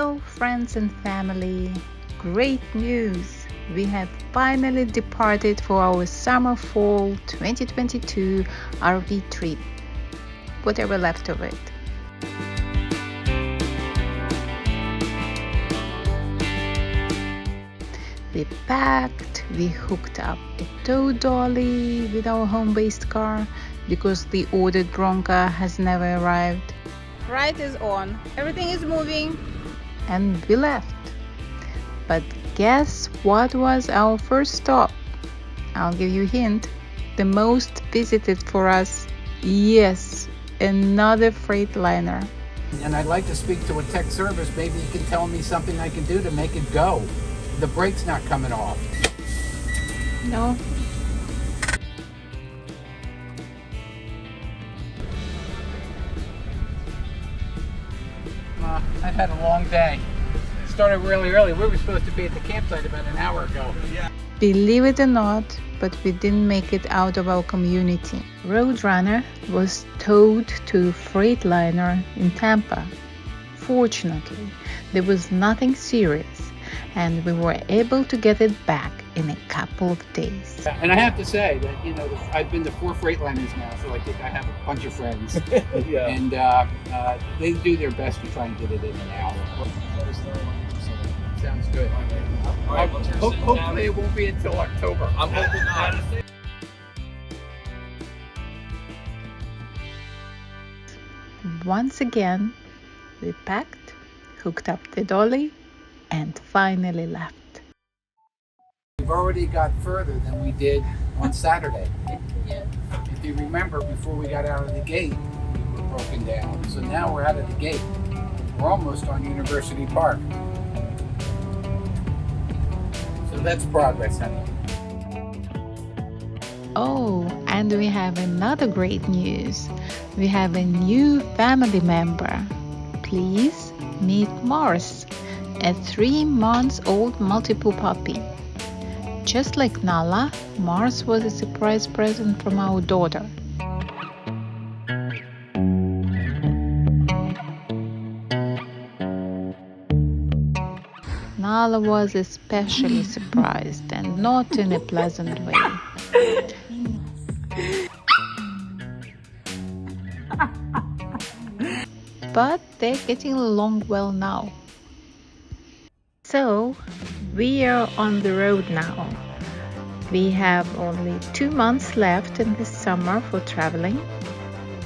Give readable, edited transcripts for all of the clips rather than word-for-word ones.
Hello friends and family, great news! We have finally departed for our summer-fall 2022 RV trip, whatever left of it. We packed, we hooked up a tow dolly with our home-based car because the ordered Bronca has never arrived. Ride is on, everything is moving, and we left. But guess what was our first stop? I'll give you a hint. The most visited for us. Yes, another Freightliner. And I'd like to speak to a tech service. Maybe you can tell me something I can do to make it go. The brake's not coming off. No. I've had a long day. It started really early. We were supposed to be at the campsite about an hour ago. Believe it or not, but we didn't make it out of our community. Roadrunner was towed to Freightliner in Tampa. Fortunately, there was nothing serious, and we were able to get it back in a couple of days. And I have to say that, you know, I've been to 4 Freightliners now, so I think I have a bunch of friends. Yeah. And they do their best to try and get it in an hour. Sounds good. All right, once you're sitting down, Hopefully it won't be until October. I'm hoping not. Once again, we packed, hooked up the dolly, and finally left. We've already got further than we did on Saturday. Yeah. If you remember, before we got out of the gate, we were broken down. So now we're out of the gate. We're almost on University Park. So that's progress, honey. Oh, and we have another great news. We have a new family member. Please meet Mars, a 3-month-old Maltipoo puppy. Just like Nala, Mars was a surprise present from our daughter. Nala was especially surprised, and not in a pleasant way. But they're getting along well now. So, we are on the road now. We have only 2 months left in the summer for traveling,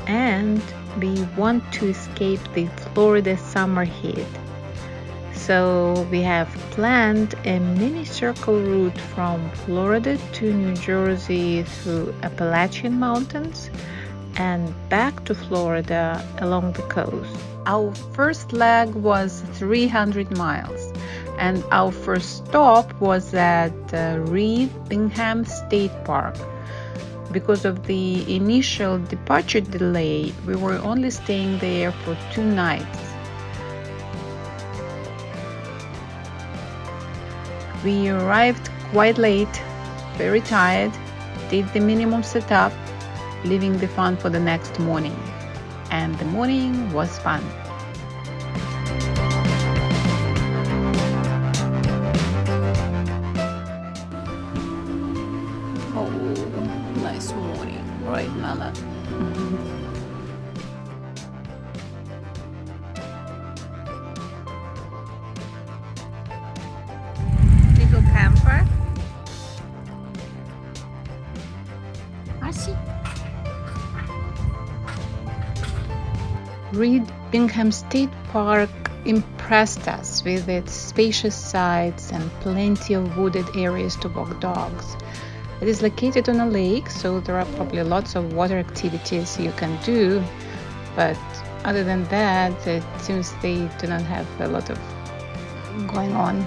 and we want to escape the Florida summer heat. So we have planned a mini circle route from Florida to New Jersey through Appalachian mountains and back to Florida along the coast. Our first leg was 300 miles, and our first stop was at Bingham State Park. Because of the initial departure delay, we were only staying there for 2 nights. We arrived quite late, very tired, did the minimum setup, leaving the fun for the next morning. And the morning was fun. Oh, nice morning, right, Nala? Little camper. Bingham State Park impressed us with its spacious sites and plenty of wooded areas to walk dogs. It is located on a lake, so there are probably lots of water activities you can do, but other than that, it seems they do not have a lot of going on.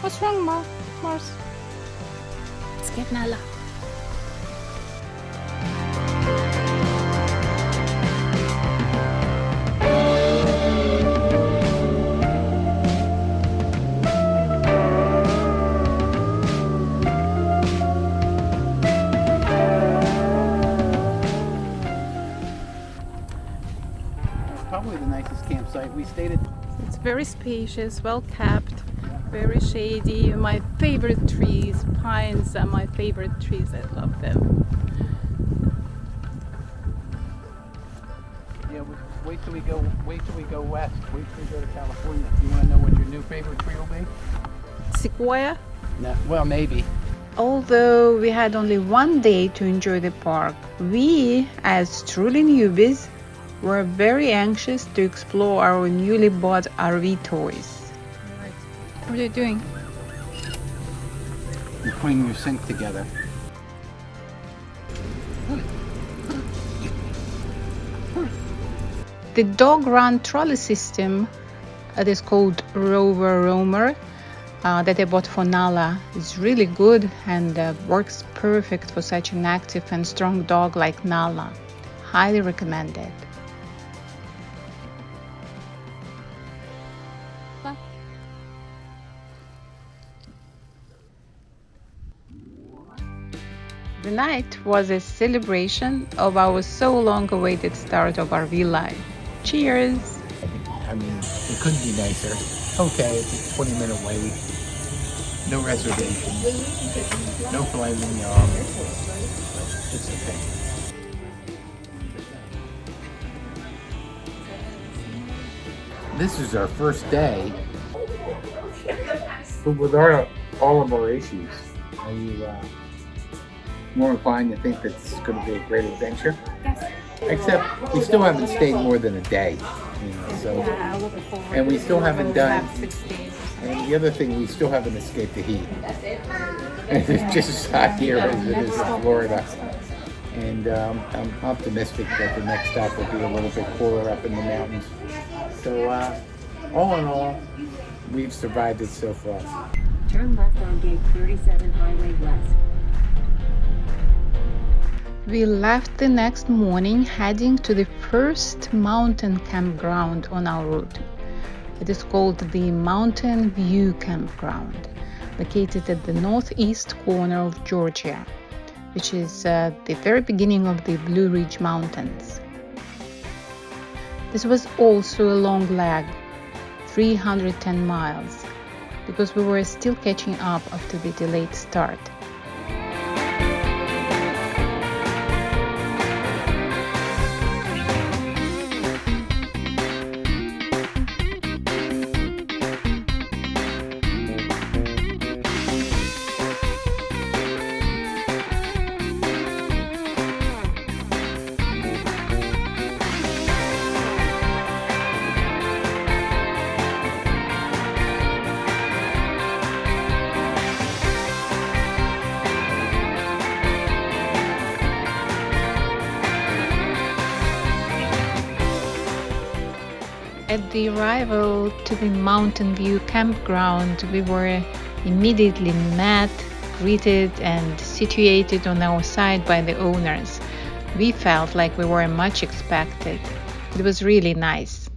What's wrong, Mars? Let's get Nala. stayed at. It's very spacious, well kept, very shady. My favorite trees, pines are my favorite trees. I love them. Yeah, wait till we go. Wait till we go west. Wait till we go to California. You want to know what your new favorite tree will be? Sequoia. No. Well, maybe. Although we had only one day to enjoy the park, we, as truly newbies, were very anxious to explore our newly bought RV toys. What are you doing? You're putting your sink together. The dog run trolley system that is called Rover that I bought for Nala is really good and works perfect for such an active and strong dog like Nala. Highly recommended. The night was a celebration of our so long awaited start of RV life. Cheers! I mean, it couldn't be nicer. Okay, it's a 20-minute wait. No reservation. No filet mignon. It's okay. This is our first day, but without all of our issues. Are you more inclined to think that this is going to be a great adventure? Yes. Except we still haven't stayed more than a day, you know. So, and we still haven't done. 6 days. And the other thing, we still haven't escaped the heat. And it's just as hot here as it is in Florida. And I'm optimistic that the next stop will be a little bit cooler up in the mountains. So all in all, we've survived it so far. Turn left on gate 37 Highway West. We left the next morning heading to the first mountain campground on our route. It is called the Mountain View Campground, located at the northeast corner of Georgia, which is the very beginning of the Blue Ridge Mountains. This was also a long leg, 310 miles, because we were still catching up after the delayed start. At the arrival to the Mountain View Campground, we were immediately met, greeted, and situated on our side by the owners. We felt like we were much expected. It was really nice.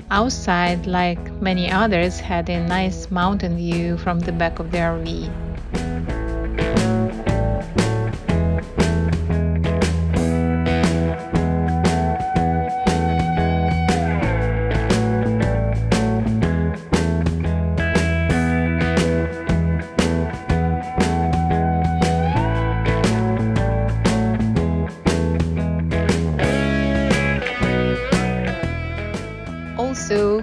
Outside, like many others, had a nice mountain view from the back of the RV. Also,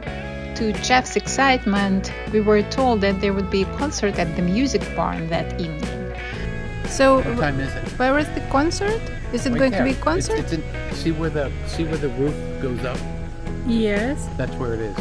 to Jeff's excitement, we were told that there would be a concert at the music barn that evening. So, What time is it? where is the concert? Is it Right going there. to be a concert? It's see where the roof goes up? Yes. That's where it is.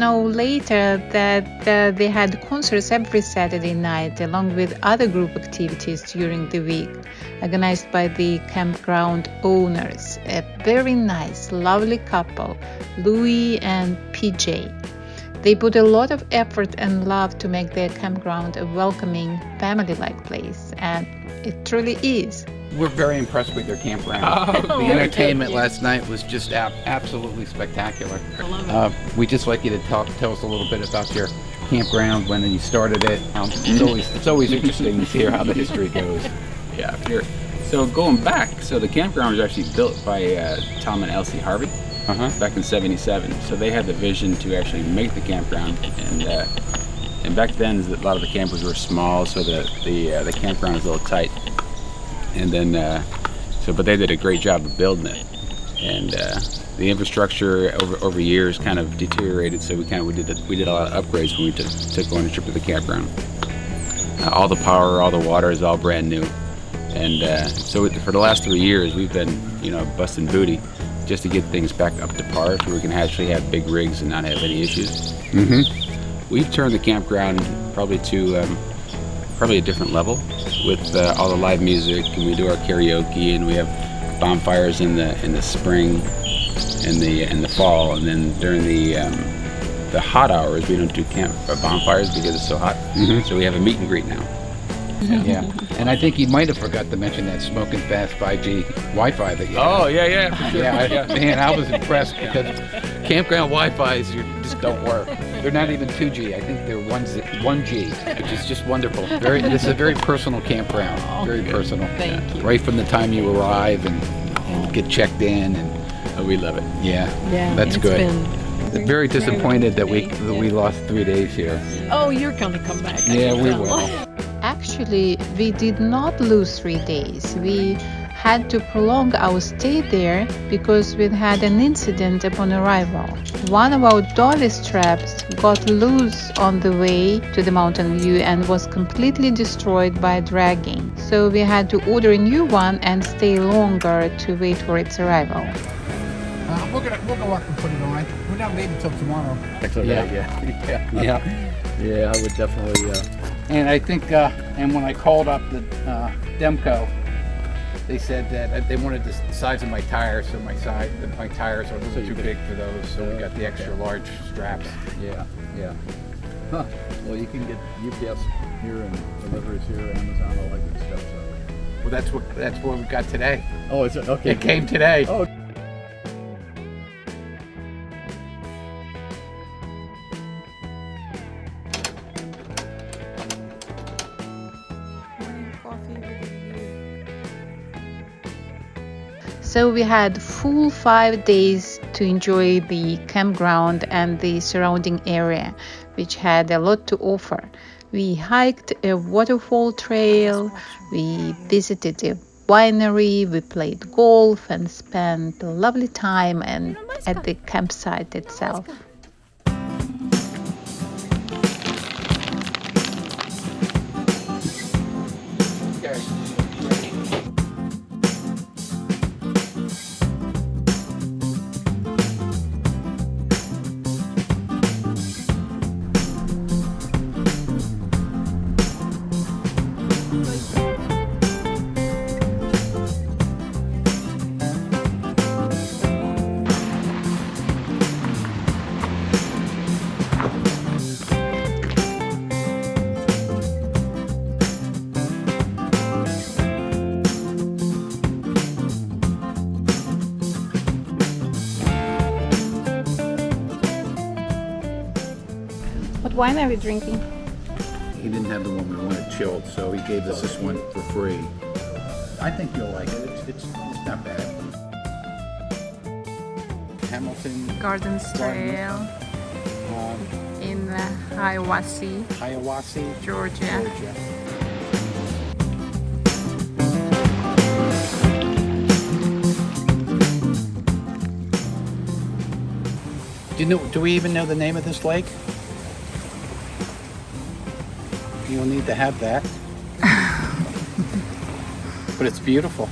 know later that they had concerts every Saturday night along with other group activities during the week, organized by the campground owners, a very nice, lovely couple, Louis and PJ. They put a lot of effort and love to make their campground a welcoming, family-like place, and it truly is. We're very impressed with their campground. The entertainment last night was just absolutely spectacular. We'd just like you to tell us a little bit about your campground, when you started it. It's always interesting to hear how the history goes. Yeah, sure. So going back, the campground was actually built by Tom and Elsie Harvey back in '77. So they had the vision to actually make the campground, and back then a lot of the campers were small, so the campground was a little tight. And then, but they did a great job of building it, and the infrastructure over years kind of deteriorated. So we did a lot of upgrades when we took ownership of the campground. All the power, all the water is all brand new, and so for the last 3 years we've been, busting booty just to get things back up to par, so we can actually have big rigs and not have any issues. We've turned the campground probably to a different level with all the live music, and we do our karaoke, and we have bonfires in the spring and the fall, and then during the hot hours we don't do bonfires because it's so hot. So we have a meet and greet now. Yeah, and I think you might have forgot to mention that smoking fast 5G Wi-Fi that you have. Oh yeah, for sure. Man, I was impressed because campground Wi-Fi's just don't work. They're not even 2G. I think they're 1G, which is just wonderful. This is a very personal campground. Very personal. Thank you. Right from the time you arrive and get checked in, and we love it. Yeah, that's it's good. been Very disappointed that we lost 3 days here. Oh, you're gonna come back. Yeah, we will. Actually, we did not lose 3 days. We had to prolong our stay there because we had an incident upon arrival. One of our dolly straps got loose on the way to the mountain view and was completely destroyed by dragging. So we had to order a new one and stay longer to wait for its arrival. We'll go up and put it on. We're not leaving until tomorrow. Yeah, I would definitely. And I think, and when I called up the Demco, they said that they wanted the size of my tires, so my tires are a little too big for those, so we got the extra large straps. Yeah. Huh. Well, you can get UPS here and deliveries here, Amazon, all that good stuff. So. Well, that's what we got today. Oh, is it? Okay. It came today. Oh. So we had full 5 days to enjoy the campground and the surrounding area, which had a lot to offer. We hiked a waterfall trail, we visited a winery, we played golf and spent a lovely time at the campsite itself. What wine are we drinking? He didn't have the one we wanted chilled, so he gave us this one for free. I think you'll like it. It's not bad. Hamilton Gardens Trail in Hiawassee, Georgia. Do we even know the name of this lake? You'll need to have that. But it's beautiful.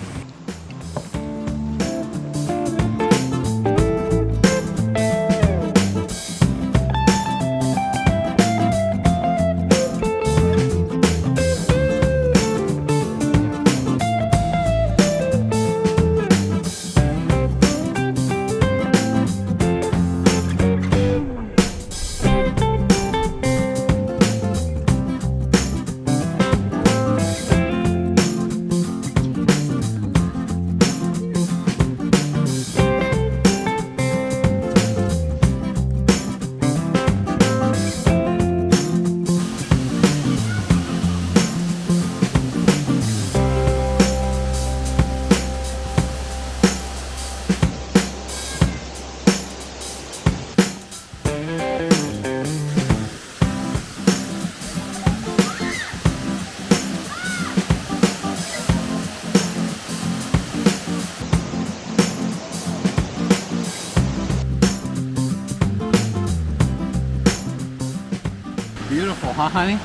beautiful, huh, honey?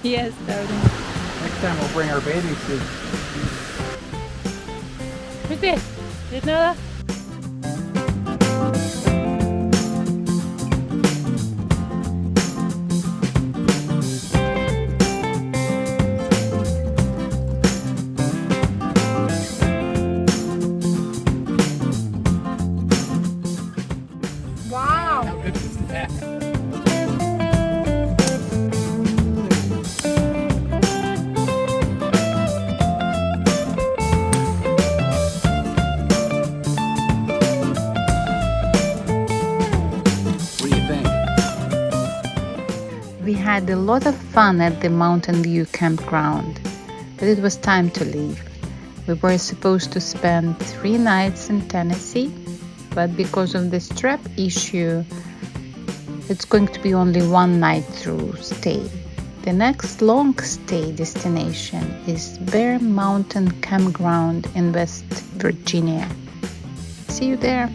Yes, darling. Next time we'll bring our bathing suits. Viste? ¿Es nada? Wow! How good is that? What do you think? We had a lot of fun at the Mountain View campground, but it was time to leave. We were supposed to spend 3 nights in Tennessee, but because of the strap issue, it's going to be only 1 night through stay. The next long stay destination is Bear Mountain Campground in West Virginia. See you there.